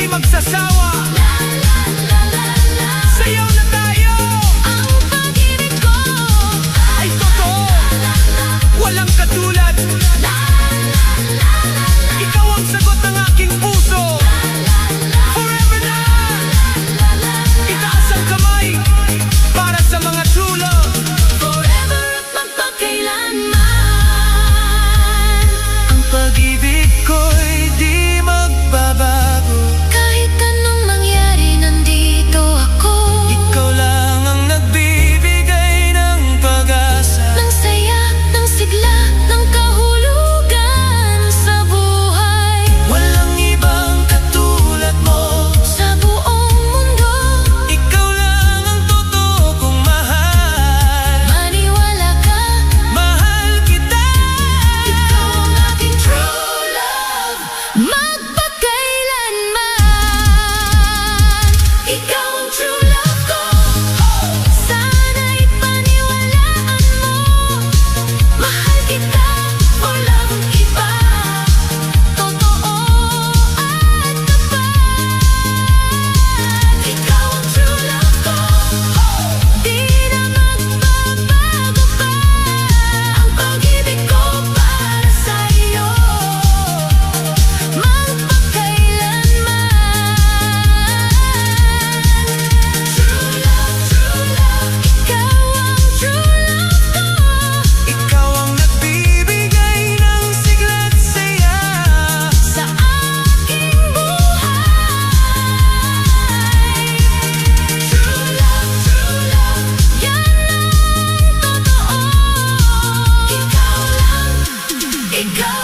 di magsasawa. Sayaw na tayo. Ang pag-ibig ko Ay totoo, walang katulad. Ikaw ang sagot ng aking puso. Forever na. Itaas ang kamay para sa mga true love. forever at magpakailanman. Ang pag-ibig ko'y di magbabago. Kahit anong mangyari, nandito ako. Ikaw lang ang nagbibigay ng pag-asa. Ng saya, ng sigla, ng kahulugan sa buhay. Walang ibang katulad mo. Sa buong mundo, Ikaw lang ang totoo kong mahal. maniwala ka. Mahal kita. Ikaw ang aking true love, magpakailanman. Ikaw ang true love ko. Sana'y paniwalaan mo. Mahal kita, walang iba. Totoo at tapat. Ikaw ang true love ko. Di na magbabago pa ang pag-ibig ko para sa'yo. Magpakailanman. True love, ikaw ang true love ko. Ikaw ang nagbibigay ng sigla't saya. Sa aking buhay. True love, yan ang totoo. Ikaw lang, ikaw